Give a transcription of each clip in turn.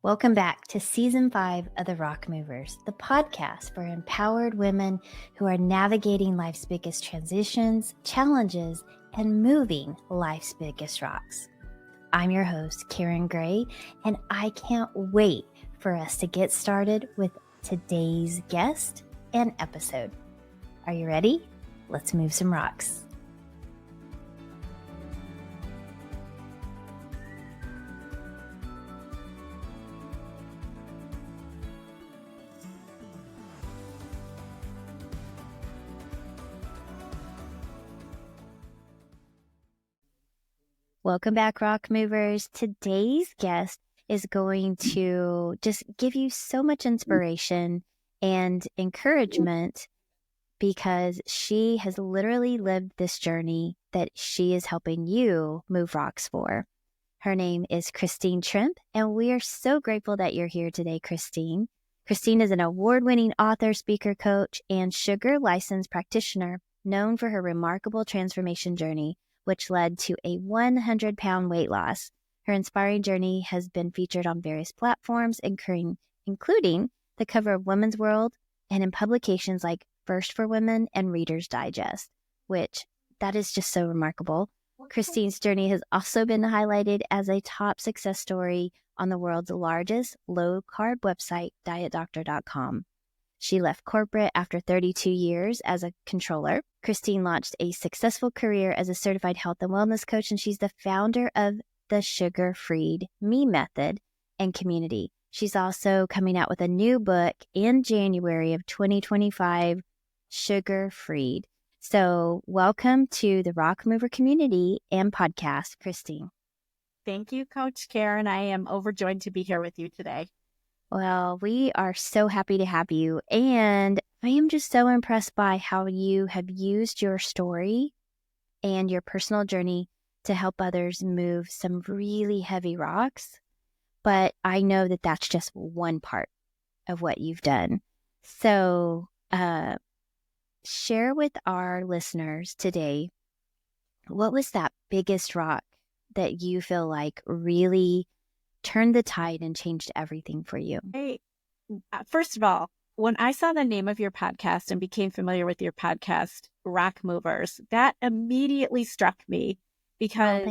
Welcome back to Season 5 of The Rock Movers, the podcast for empowered women who are navigating life's biggest transitions, challenges, and moving life's biggest rocks. I'm your host, Karen Gray, and I can't wait for us to get started with today's guest and episode. Are you ready? Let's move some rocks. Welcome back, Rock Movers. Today's guest is going to just give you so much inspiration and encouragement because she has literally lived this journey that she is helping you move rocks for. Her name is Christine Trimpe, and we are so grateful that you're here today, Christine. Christine is an award-winning author, speaker, coach, and sugar licensed practitioner known for her remarkable transformation journey, which led to a 100-pound weight loss. Her inspiring journey has been featured on various platforms, including the cover of Women's World and in publications like First for Women and Reader's Digest, which that is just so remarkable. Christine's journey has also been highlighted as a top success story on the world's largest low-carb website, dietdoctor.com. She left corporate after 32 years as a controller. Christine launched a successful career as a certified health and wellness coach, and she's the founder of the Sugar-Freed Me Method and community. She's also coming out with a new book in January of 2025, Sugar-Freed. So welcome to the Rock Mover community and podcast, Christine. Thank you, Coach Karen. I am overjoyed to be here with you today. Well, we are so happy to have you, and I am just so impressed by how you have used your story and your personal journey to help others move some really heavy rocks, but I know that that's just one part of what you've done. So share with our listeners today, what was that biggest rock that you feel like really turned the tide and changed everything for you? Hey, first of all, when I saw the name of your podcast and became familiar with your podcast, Rock Movers, that immediately struck me because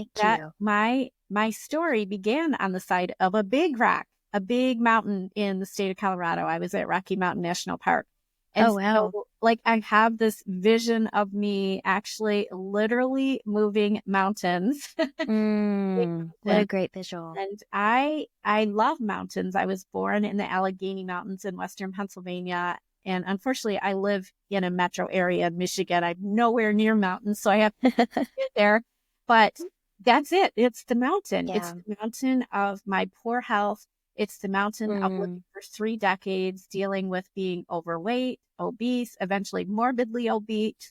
my story began on the side of a big rock, a big mountain in the state of Colorado. I was at Rocky Mountain National Park. And wow. So, I have this vision of me actually literally moving mountains. What a great visual. And I love mountains. I was born in the Allegheny Mountains in Western Pennsylvania. And unfortunately, I live in a metro area in Michigan. I'm nowhere near mountains, so I have to get there. But that's it. It's the mountain. Yeah. It's the mountain of my poor health. It's the mountain of living for 3 decades, dealing with being overweight, obese, eventually morbidly obese,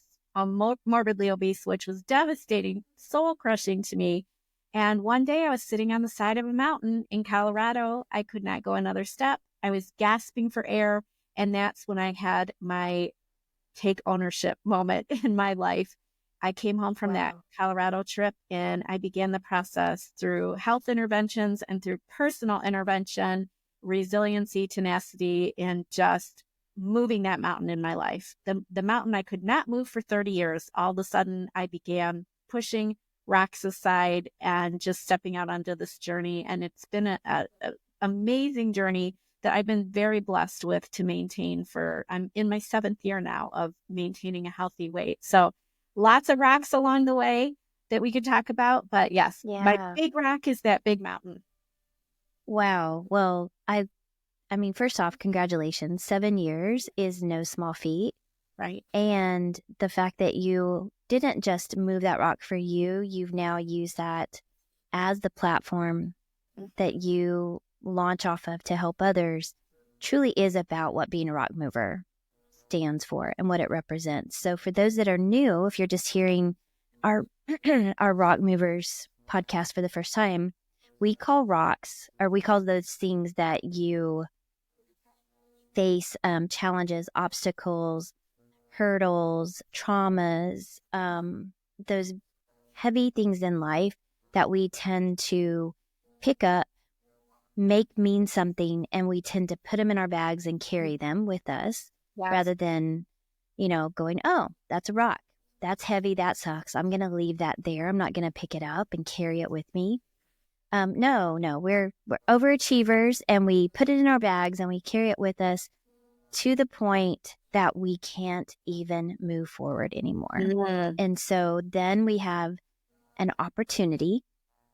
which was devastating, soul crushing to me. And one day I was sitting on the side of a mountain in Colorado. I could not go another step. I was gasping for air. And that's when I had my take ownership moment in my life. I came home from that Colorado trip and I began the process through health interventions and through personal intervention, resiliency, tenacity, and just moving that mountain in my life. The mountain I could not move for 30 years. All of a sudden, I began pushing rocks aside and just stepping out onto this journey. And it's been an amazing journey that I've been very blessed with to maintain I'm in my 7th year now of maintaining a healthy weight. So lots of rocks along the way that we could talk about. But yes, my big rock is that big mountain. Wow. Well, I mean, first off, congratulations. 7 years is no small feat. Right. And the fact that you didn't just move that rock for you, you've now used that as the platform that you launch off of to help others truly is about what being a rock mover stands for and what it represents. So for those that are new, if you're just hearing our Rock Movers podcast for the first time, we call rocks, or we call those things that you face, challenges, obstacles, hurdles, traumas, those heavy things in life that we tend to pick up mean something, and we tend to put them in our bags and carry them with us Yes. rather than, going, oh, that's a rock. That's heavy. That sucks. I'm going to leave that there. I'm not going to pick it up and carry it with me. No, we're overachievers, and we put it in our bags and we carry it with us to the point that we can't even move forward anymore. Mm. And so then we have an opportunity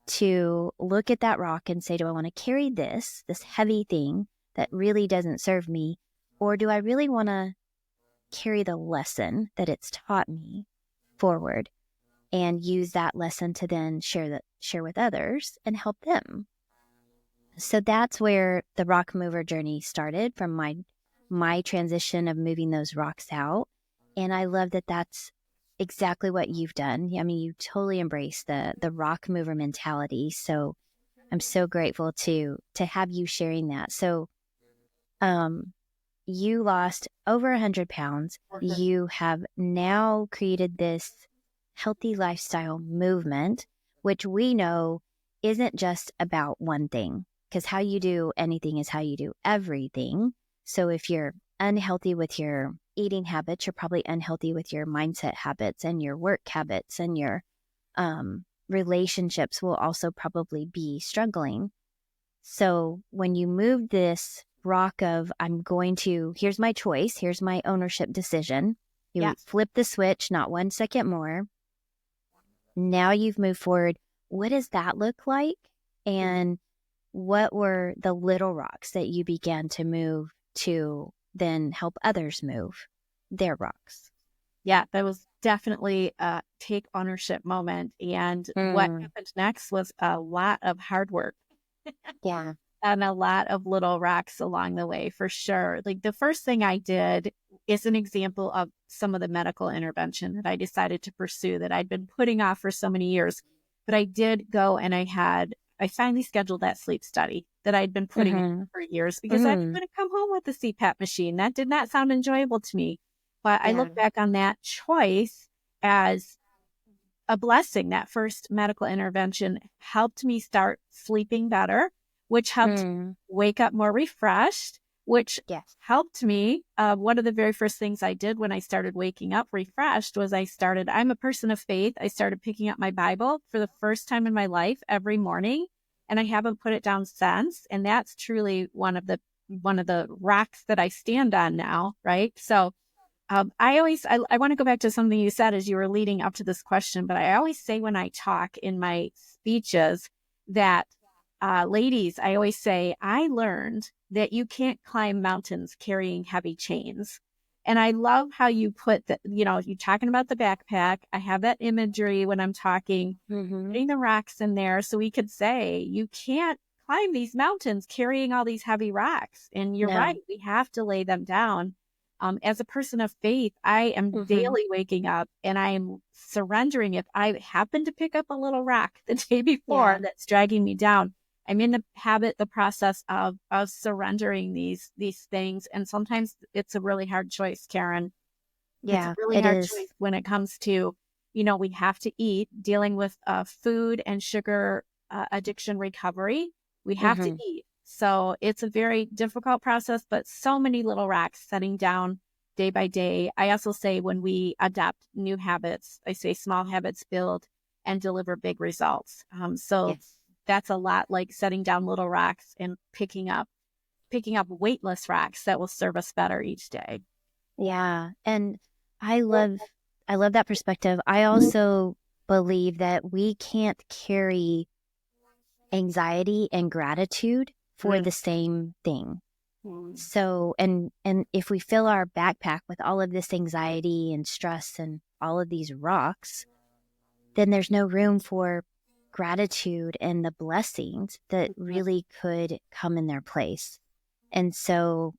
to look at that rock and say, do I want to carry this heavy thing that really doesn't serve me? Or do I really want to carry the lesson that it's taught me forward and use that lesson to then share with others and help them? So that's where the rock mover journey started, from my transition of moving those rocks out. And I love that that's exactly what you've done. I mean, you totally embrace the rock mover mentality. So I'm so grateful to have you sharing that. So you lost over 100 pounds. You have now created this healthy lifestyle movement, which we know isn't just about one thing, because how you do anything is how you do everything. So if you're unhealthy with your eating habits, you're probably unhealthy with your mindset habits and your work habits, and your relationships will also probably be struggling. So when you move this rock of, here's my choice, here's my ownership decision, you Yes. flip the switch, not 1 second more. Now you've moved forward. What does that look like? And what were the little rocks that you began to move to then help others move their rocks? Yeah, that was definitely a take ownership moment. And what happened next was a lot of hard work. Yeah. And a lot of little rocks along the way, for sure. Like, the first thing I did is an example of some of the medical intervention that I decided to pursue that I'd been putting off for so many years. But I did go, and I finally scheduled that sleep study that I'd been putting off for years, because I was going to come home with the CPAP machine. That did not sound enjoyable to me. But I look back on that choice as a blessing. That first medical intervention helped me start sleeping better, which helped wake up more refreshed, which helped me. One of the very first things I did when I started waking up refreshed was I'm a person of faith. I started picking up my Bible for the first time in my life every morning, and I haven't put it down since. And that's truly one of the rocks that I stand on now. Right. So I want to go back to something you said as you were leading up to this question, but I always say when I talk in my speeches that, ladies, I always say, I learned that you can't climb mountains carrying heavy chains. And I love how you put that, you're talking about the backpack. I have that imagery when I'm talking, putting the rocks in there. So we could say, you can't climb these mountains carrying all these heavy rocks. And you're right. We have to lay them down. As a person of faith, I am daily waking up and I am surrendering. If I happen to pick up a little rock the day before that's dragging me down, I'm in the process of surrendering these things. And sometimes it's a really hard choice, Karen. It's a really hard choice when it comes to, we have to eat, dealing with food and sugar addiction recovery. We have to eat. So it's a very difficult process, but so many little rocks setting down day by day. I also say when we adopt new habits, I say small habits build and deliver big results. That's a lot like setting down little rocks and picking up weightless rocks that will serve us better each day. Yeah. And I love that perspective. I also believe that we can't carry anxiety and gratitude for the same thing. So, and if we fill our backpack with all of this anxiety and stress and all of these rocks, then there's no room for gratitude and the blessings that really could come in their place. And so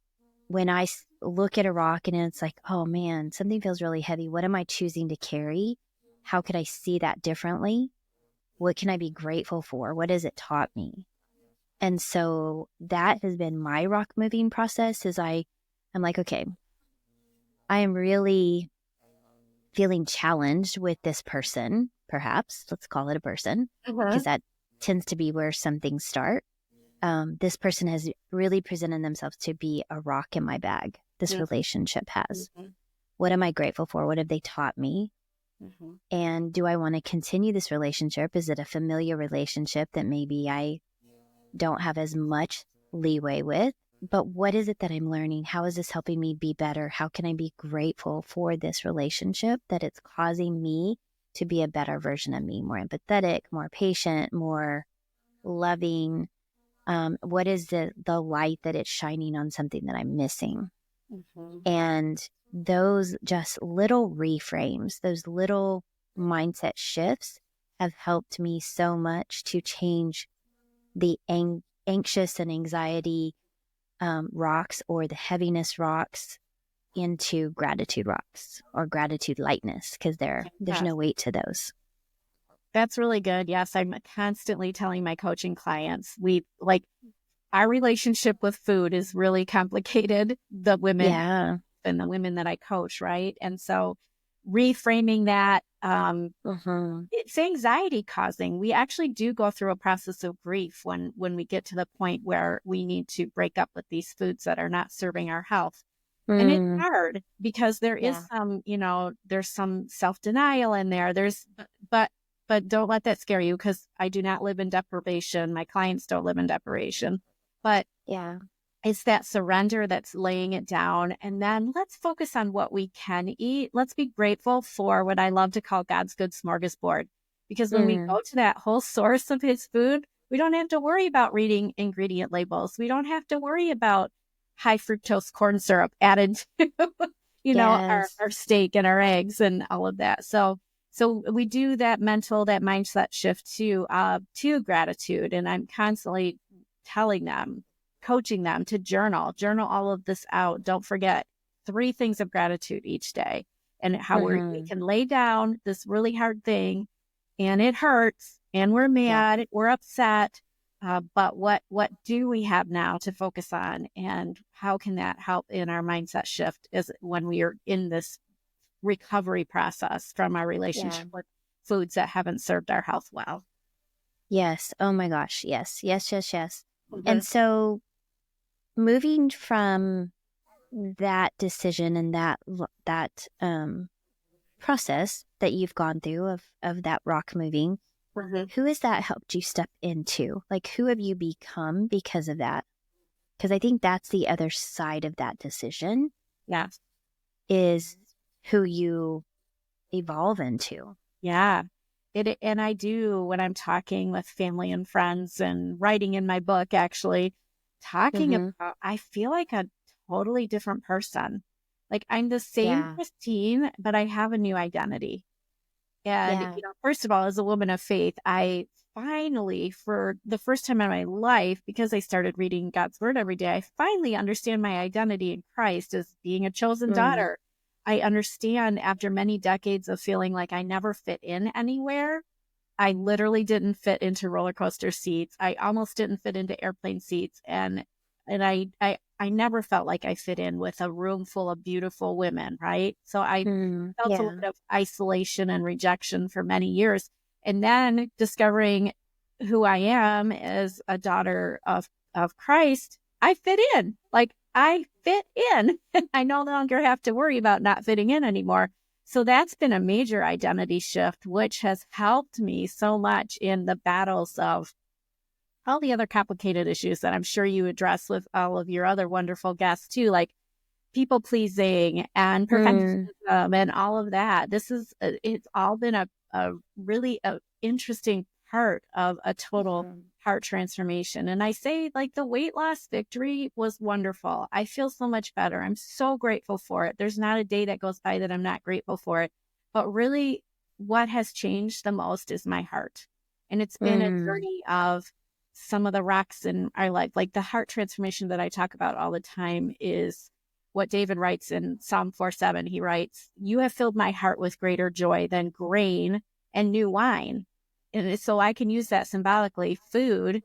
when I look at a rock and it's like, oh man, something feels really heavy. What am I choosing to carry? How could I see that differently? What can I be grateful for? What has it taught me? And so that has been my rock moving process. I'm like, okay, I am really feeling challenged with this person, perhaps. Let's call it a person, because that tends to be where some things start. this person has really presented themselves to be a rock in my bag. This Mhm. relationship has. Mhm. What am I grateful for? What have they taught me? Mhm. And do I want to continue this relationship? Is it a familiar relationship that maybe I don't have as much leeway with? But what is it that I'm learning? How is this helping me be better? How can I be grateful for this relationship that it's causing me to be a better version of me, more empathetic, more patient, more loving? What is the light that it's shining on something that I'm missing? Mhm. And those just little reframes, those little mindset shifts have helped me so much to change the anxious and anxiety rocks, or the heaviness rocks, into gratitude rocks or gratitude lightness, because there's Yes. no weight to those. That's really good. Yes, I'm constantly telling my coaching clients, we like our relationship with food is really complicated. The women Yeah. and the women that I coach, right? And so reframing that, Mm-hmm. it's anxiety causing. We actually do go through a process of grief when we get to the point where we need to break up with these foods that are not serving our health. And it's Mm, hard because there is yeah. some, there's some self-denial in there. But but don't let that scare you, because I do not live in deprivation. My clients don't live in deprivation. But Yeah. it's that surrender that's laying it down. And then let's focus on what we can eat. Let's be grateful for what I love to call God's good smorgasbord. Because when we Mm, go to that whole source of his food, we don't have to worry about reading ingredient labels. We don't have to worry about high fructose corn syrup added to, yes. our steak and our eggs and all of that. So we do that mindset shift to gratitude. And I'm constantly telling them, coaching them to journal all of this out. Don't forget 3 things of gratitude each day, and how we Mm-hmm. can lay down this really hard thing, and it hurts, and we're Yeah. mad, we're upset. But what do we have now to focus on, and how can that help in our mindset shift is when we are in this recovery process from our Yeah. relationship with foods that haven't served our health well. Yes. Oh my gosh. Yes. Yes. Yes. Yes. And Mhm. so moving from that decision and that process that you've gone through of that rock moving, Mhm. who has that helped you step into? Like, who have you become because of that? Because I think that's the other side of that decision, Yeah. is who you evolve into. Yeah. And I do, when I'm talking with family and friends and writing in my book, actually talking Mm-hmm. about, I feel like a totally different person. Like I'm the same Yeah. Christine, but I have a new identity. And, Yeah. first of all, as a woman of faith, I finally, for the first time in my life, because I started reading God's word every day, I finally understand my identity in Christ as being a chosen Mm. daughter. I understand, after many decades of feeling like I never fit in anywhere. I literally didn't fit into roller coaster seats. I almost didn't fit into airplane seats. And I never felt like I fit in with a room full of beautiful women, right? So I Mm. felt a lot Yeah. of isolation and rejection for many years. And then discovering who I am as a daughter of Christ, I fit in. Like I fit in. I no longer have to worry about not fitting in anymore. So that's been a major identity shift, which has helped me so much in the battles of all the other complicated issues that I'm sure you address with all of your other wonderful guests too, like people pleasing and Mm. perfectionism and all of that. It's all been a really interesting part of a total Mhm. heart transformation. And I say, like, the weight loss victory was wonderful. I feel so much better. I'm so grateful for it. There's not a day that goes by that I'm not grateful for it. But really, what has changed the most is my heart. And it's been a Mm. journey of some of the rocks in our life. Like the heart transformation that I talk about all the time is what David writes in Psalm 4:7. He writes, "You have filled my heart with greater joy than grain and new wine." And so I can use that symbolically. Food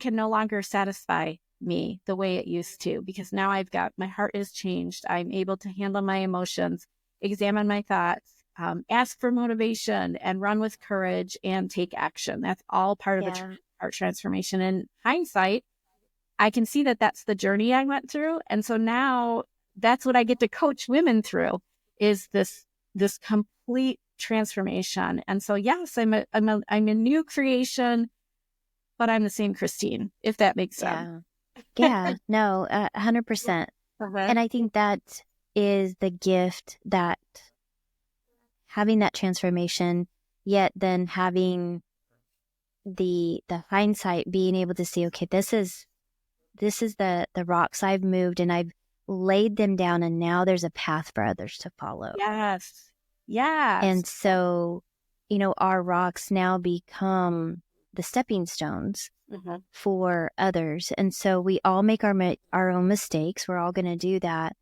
can no longer satisfy me the way it used to, because now my heart is changed. I'm able to handle my emotions, examine my thoughts, ask for motivation, and run with courage and take action. That's all part of a Yeah. part transformation. In hindsight, I can see that that's the journey I went through. And so now that's what I get to coach women through, is this complete transformation. And so, yes, I'm a new creation, but I'm the same Christine, if that makes sense. Yeah. No, 100%. And I think that is the gift, that having that transformation, yet then having the hindsight, being able to see, okay, this is the rocks I've moved and I've laid them down, and now there's a path for others to follow. Yes. Yes. And so, our rocks now become the stepping stones for others. And so we all make our own mistakes. We're all going to do that.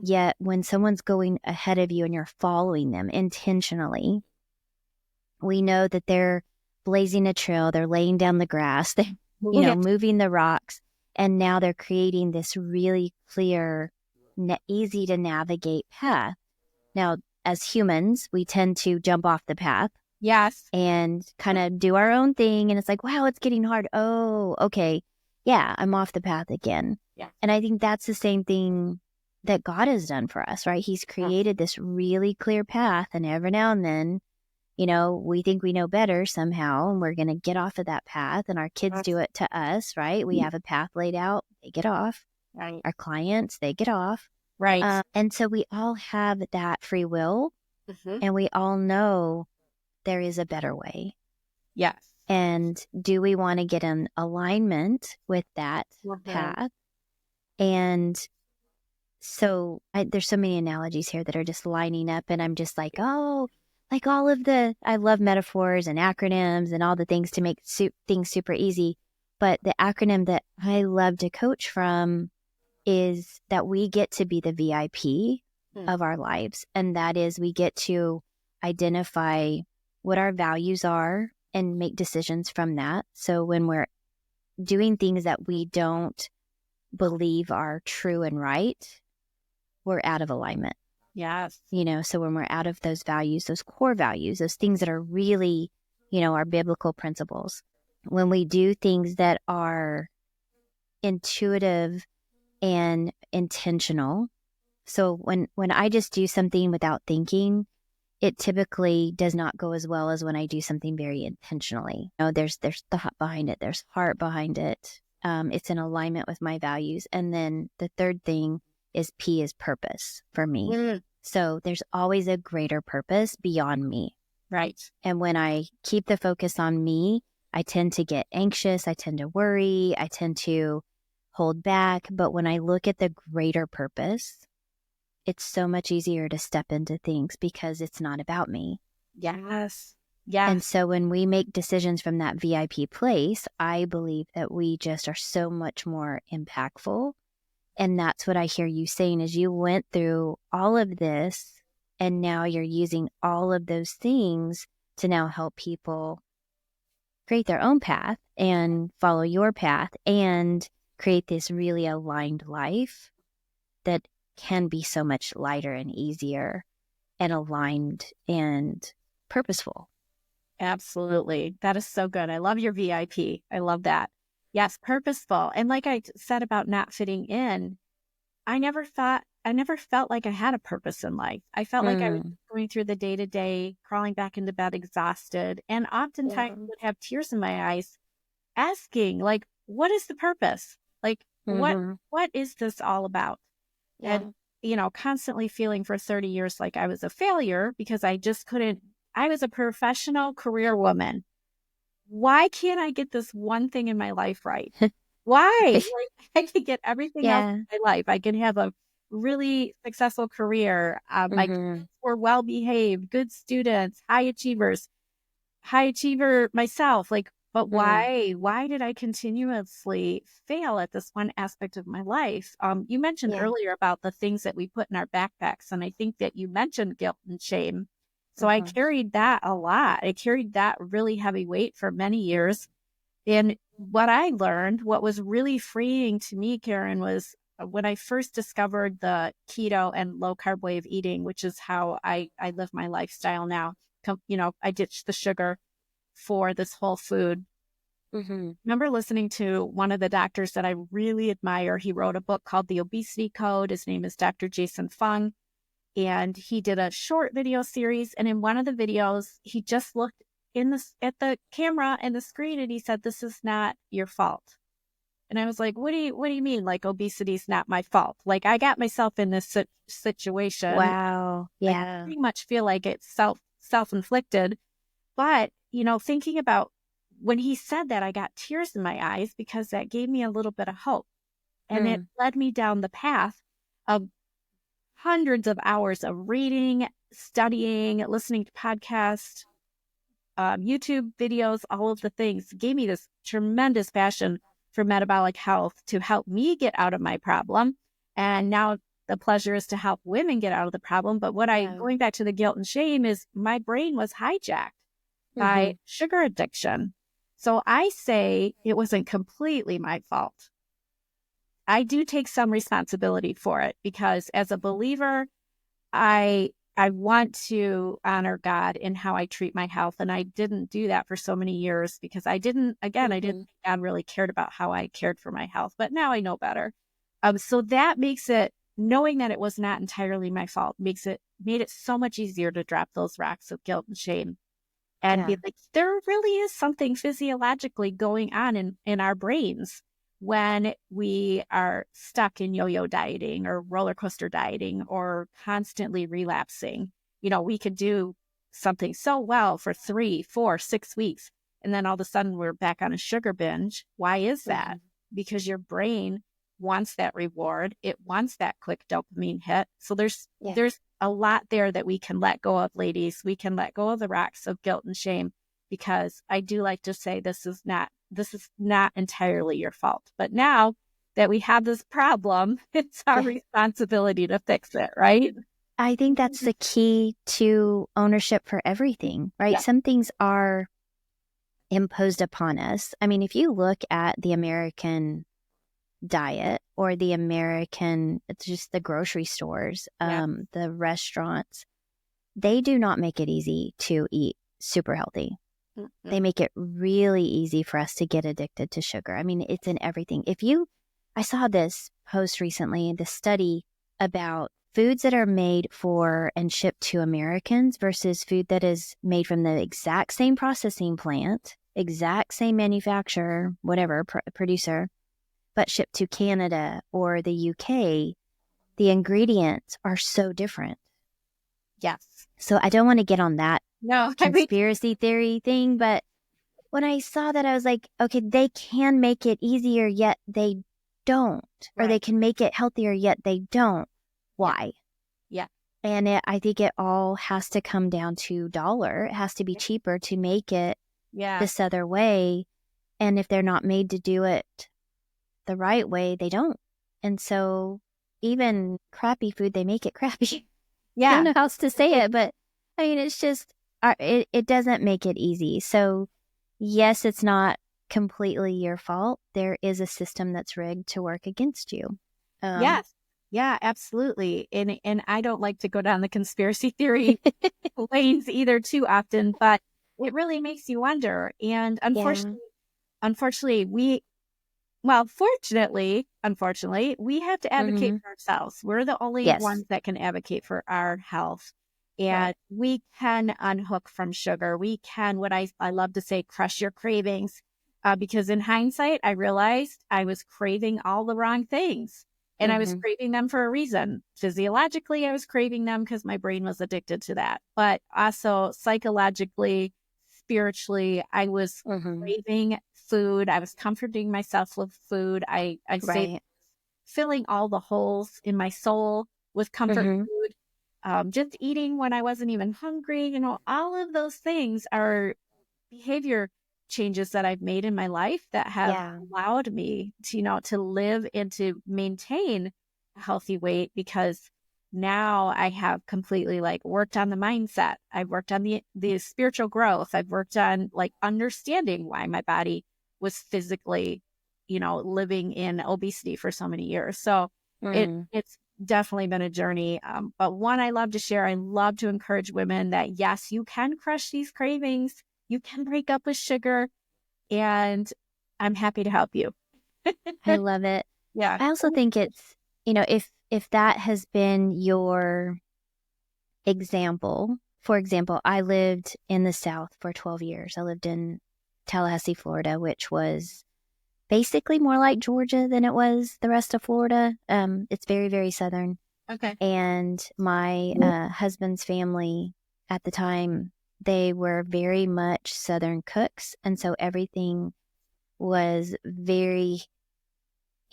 Yet when someone's going ahead of you and you're following them intentionally, we know that they're blazing a trail, they're laying down the grass, they moving the rocks, and now they're creating this really clear, easy to navigate path. Now, as humans, we tend to jump off the path. Yes. And kind of do our own thing. And it's like, wow, it's getting hard. Oh, okay. Yeah, I'm off the path again. Yeah. And I think that's the same thing that God has done for us, right? He's created this really clear path. And every now and then, we think we know better somehow, and we're going to get off of that path. And our kids do it to us, right? We have a path laid out. They get off. Right. Our clients, they get off. Right. And so we all have that free will, and we all know there is a better way. Yes. And do we want to get in alignment with that path? And so there's so many analogies here that are just lining up, and I'm just like, oh, like I love metaphors and acronyms and all the things to make things super easy. But the acronym that I love to coach from is that we get to be the VIP of our lives. And that is, we get to identify what our values are and make decisions from that. So when we're doing things that we don't believe are true and right, we're out of alignment. Yes. So when we're out of those values, those core values, those things that are really, our biblical principles, when we do things that are intuitive and intentional. So when I just do something without thinking, it typically does not go as well as when I do something very intentionally. There's thought behind it. There's heart behind it. It's in alignment with my values. And then the third thing is P is purpose for me. So there's always a greater purpose beyond me. Right. And when I keep the focus on me, I tend to get anxious. I tend to worry. I tend to hold back. But when I look at the greater purpose, it's so much easier to step into things because it's not about me. Yes. Yes. And so when we make decisions from that VIP place, I believe that we just are so much more impactful. And that's what I hear you saying, is you went through all of this and now you're using all of those things to now help people create their own path and follow your path and create this really aligned life that can be so much lighter and easier and aligned and purposeful. Absolutely. That is so good. I love your VIP. I love that. Yes, purposeful. And like I said about not fitting in, I never felt like I had a purpose in life. I felt like I was going through the day-to-day, crawling back into bed exhausted, and oftentimes would have tears in my eyes asking, like, what is the purpose? Like, what is this all about? And, constantly feeling for 30 years like I was a failure because I just couldn't. I was a professional career woman. Why can't I get this one thing in my life right? Why? Like, I could get everything else in my life. I can have a really successful career. My kids were well-behaved, good students, high achievers, high achiever myself. Like, but why? Why did I continuously fail at this one aspect of my life? You mentioned earlier about the things that we put in our backpacks, and I think that you mentioned guilt and shame. So I carried that a lot. I carried that really heavy weight for many years. And what I learned, what was really freeing to me, Karen, was when I first discovered the keto and low carb way of eating, which is how I live my lifestyle now. I ditched the sugar for this whole food Remember listening to one of the doctors that I really admire. He wrote a book called The Obesity Code. His name is Dr. Jason Fung. And he did a short video series. And in one of the videos, he just looked at the camera and the screen and he said, "This is not your fault." And I was like, what do you mean? Like, obesity is not my fault. Like, I got myself in this situation. Wow. I Yeah. pretty much feel like it's self-inflicted. But, thinking about when he said that, I got tears in my eyes because that gave me a little bit of hope. And it led me down the path of hundreds of hours of reading, studying, listening to podcasts, YouTube videos, all of the things. Gave me this tremendous passion for metabolic health to help me get out of my problem. And now the pleasure is to help women get out of the problem. But going back to the guilt and shame, is my brain was hijacked by sugar addiction. So I say it wasn't completely my fault. I do take some responsibility for it because as a believer, I want to honor God in how I treat my health. And I didn't do that for so many years because I didn't think God really cared about how I cared for my health. But now I know better. So that makes it, knowing that it was not entirely my fault, made it so much easier to drop those rocks of guilt and shame and be like, there really is something physiologically going on in our brains when we are stuck in yo-yo dieting or roller coaster dieting or constantly relapsing. We could do something so well for 3, 4, 6 weeks, and then all of a sudden we're back on a sugar binge. Why is that? Because your brain wants that reward. It wants that quick dopamine hit. So there's a lot there that we can let go of, ladies. We can let go of the rocks of guilt and shame, because I do like to say this is not entirely your fault. But now that we have this problem, it's our responsibility to fix it, right? I think that's the key to ownership for everything, right? Yeah. Some things are imposed upon us. I mean, if you look at the American diet or the American, it's just the grocery stores, the restaurants, they do not make it easy to eat super healthy. They make it really easy for us to get addicted to sugar. I mean, it's in everything. I saw this post recently, this study about foods that are made for and shipped to Americans versus food that is made from the exact same processing plant, exact same manufacturer, whatever, producer, but shipped to Canada or the UK, the ingredients are so different. Yes. So I don't want to get on that No, conspiracy theory thing, but when I saw that, I was like, okay, they can make it easier, yet they don't. Or they can make it healthier, yet they don't. Why? Yeah. And I think it all has to come down to dollar. It has to be cheaper to make it this other way. And if they're not made to do it the right way, they don't. And so even crappy food, they make it crappy. I don't know how else to say it, but I mean, it's just, it doesn't make it easy. So yes, it's not completely your fault. There is a system that's rigged to work against you. Yes. Yeah, absolutely. And I don't like to go down the conspiracy theory lanes either too often, but it really makes you wonder. And unfortunately, unfortunately, we have to advocate for ourselves. We're the only ones that can advocate for our health. And we can unhook from sugar. We can, what I love to say, crush your cravings. Because in hindsight, I realized I was craving all the wrong things. And I was craving them for a reason. Physiologically, I was craving them because my brain was addicted to that. But also psychologically, spiritually, I was craving food. I was comforting myself with food. I'd say filling all the holes in my soul with comfort food. Just eating when I wasn't even hungry. All of those things are behavior changes that I've made in my life that have allowed me to live and to maintain a healthy weight, because now I have completely worked on the mindset. I've worked on the spiritual growth. I've worked on understanding why my body was physically, living in obesity for so many years. So it's definitely been a journey. But one I love to share, I love to encourage women that yes, you can crush these cravings. You can break up with sugar, and I'm happy to help you. I love it. Yeah. I also think it's, if that has been your example, for example, I lived in the South for 12 years. I lived in Tallahassee, Florida, which was basically more like Georgia than it was the rest of Florida. It's very, very southern. Okay. And my husband's family at the time, they were very much southern cooks. And so everything was very,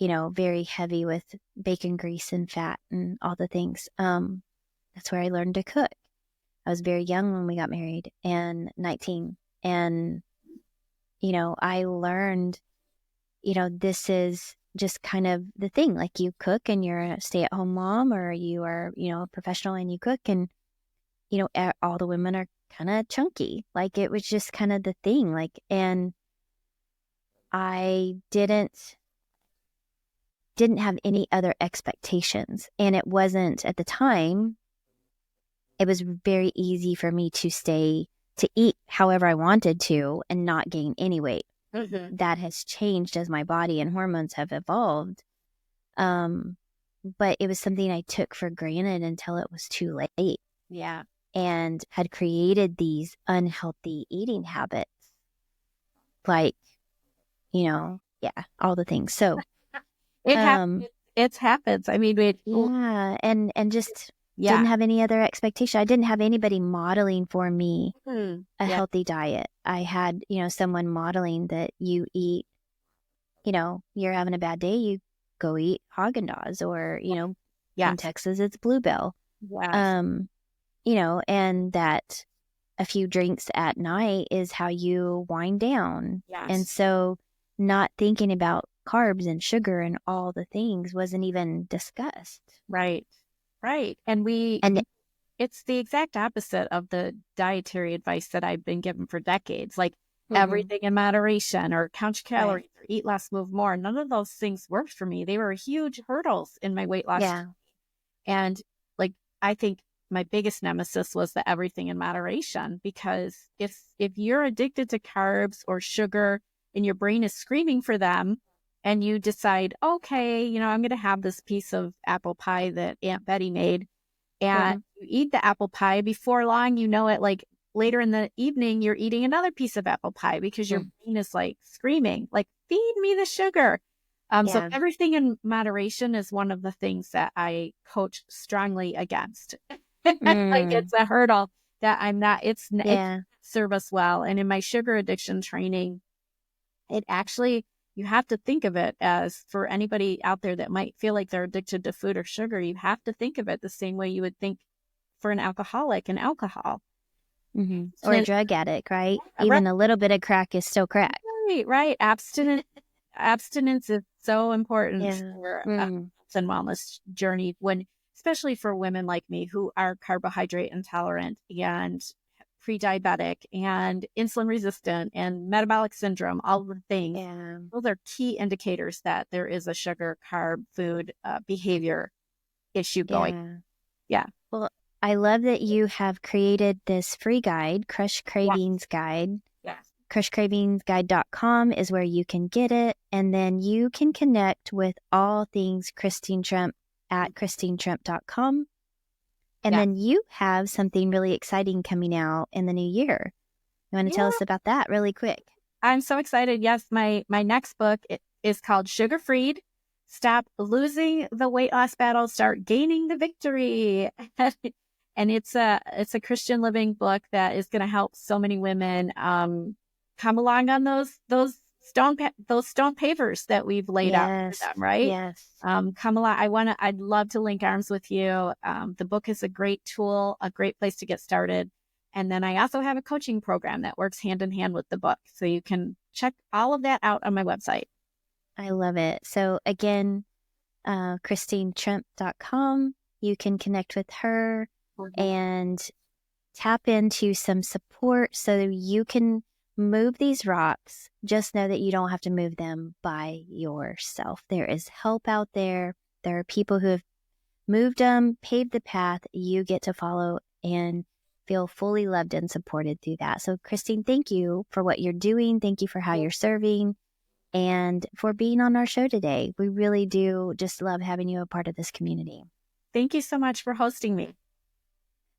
very heavy with bacon grease and fat and all the things. That's where I learned to cook. I was very young when we got married and 19. And, I learned, this is just kind of the thing. Like you cook and you're a stay-at-home mom, or you are, a professional and you cook, and, all the women are kind of chunky. Like it was just kind of the thing. Like, and I didn't have any other expectations. And it wasn't at the time, it was very easy for me to eat however I wanted to and not gain any weight. Mm-hmm. That has changed as my body and hormones have evolved. But it was something I took for granted until it was too late. Yeah. And had created these unhealthy eating habits. Like, all the things. So It happens. It happens. I mean, and just didn't have any other expectation. I didn't have anybody modeling for me a healthy diet. I had, someone modeling that you eat, you're having a bad day, you go eat Haagen-Dazs, or, in Texas, it's Bluebell. Yes. And that a few drinks at night is how you wind down. Yes. And so not thinking about carbs and sugar and all the things wasn't even discussed. Right. Right. And it's the exact opposite of the dietary advice that I've been given for decades, like everything in moderation, or count your calories, or eat less, move more. None of those things worked for me. They were huge hurdles in my weight loss. Yeah. And like, I think my biggest nemesis was the everything in moderation, because if you're addicted to carbs or sugar and your brain is screaming for them, and you decide, okay, I'm going to have this piece of apple pie that Aunt Betty made, and you eat the apple pie, before long, it, like later in the evening, you're eating another piece of apple pie because your brain is like screaming, like, feed me the sugar. So everything in moderation is one of the things that I coach strongly against. Like it's a hurdle that I'm not, it serve us well. And in my sugar addiction training, it actually, you have to think of it as, for anybody out there that might feel like they're addicted to food or sugar, you have to think of it the same way you would think for an alcoholic and alcohol. Or a drug addict, right? Even a little bit of crack is still crack. Right. Abstinence is so important for a health and wellness journey, especially for women like me who are carbohydrate intolerant and pre-diabetic and insulin resistant and metabolic syndrome, all the things. Yeah. Those are key indicators that there is a sugar, carb, food behavior issue going. Yeah. Well, I love that you have created this free guide, Crush Cravings Guide. Yes. CrushCravingsGuide.com is where you can get it. And then you can connect with all things Christine Trimpe at ChristineTrimpe.com. And then you have something really exciting coming out in the new year. You want to tell us about that really quick? I'm so excited. Yes, my next book is called Sugar Freed. Stop losing the weight loss battle, start gaining the victory. And it's a Christian living book that is going to help so many women come along on those stone pavers that we've laid out for them, right? Yes. Come along. I'd love to link arms with you. The book is a great tool, a great place to get started. And then I also have a coaching program that works hand in hand with the book. So you can check all of that out on my website. I love it. So again, ChristineTrimpe.com, you can connect with her and tap into some support so you can move these rocks. Just know that you don't have to move them by yourself. There is help out there. There are people who have moved them, paved the path. You get to follow and feel fully loved and supported through that. So Christine, thank you for what you're doing. Thank you for how you're serving. and for being on our show today. We really do just love having you a part of this community. Thank you so much for hosting me.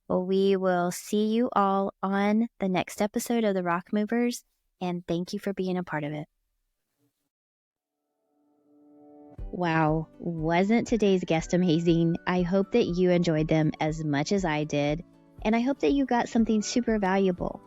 Well, we will see you all on the next episode of the Rock Movers, and thank you for being a part of it. Wow, wasn't today's guest amazing? I hope that you enjoyed them as much as I did, and I hope that you got something super valuable.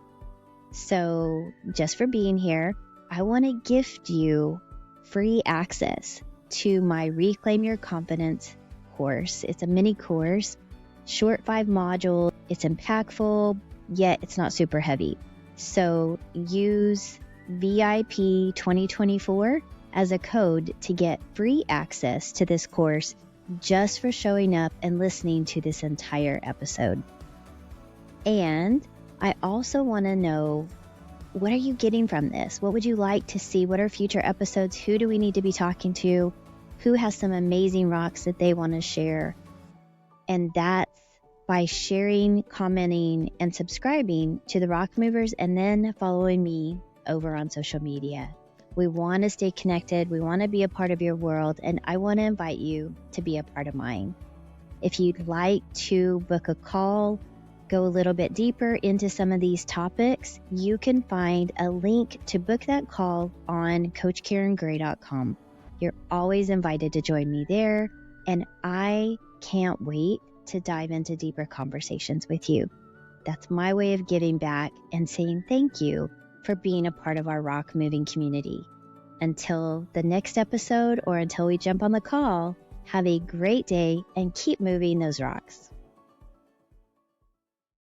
So, just for being here, I want to gift you free access to my Reclaim Your Confidence course. It's a mini course, short 5 modules. It's impactful, yet it's not super heavy. So use VIP 2024 as a code to get free access to this course just for showing up and listening to this entire episode. And I also want to know, what are you getting from this? What would you like to see? What are future episodes? Who do we need to be talking to? Who has some amazing rocks that they want to share? And that's by sharing, commenting, and subscribing to the Rock Movers, and then following me over on social media. We want to stay connected. We want to be a part of your world, and I want to invite you to be a part of mine. If you'd like to book a call, go a little bit deeper into some of these topics, you can find a link to book that call on CoachKarenGray.com. You're always invited to join me there, and I can't wait to dive into deeper conversations with you. That's my way of giving back and saying thank you for being a part of our rock moving community. Until the next episode, or until we jump on the call, have a great day and keep moving those rocks.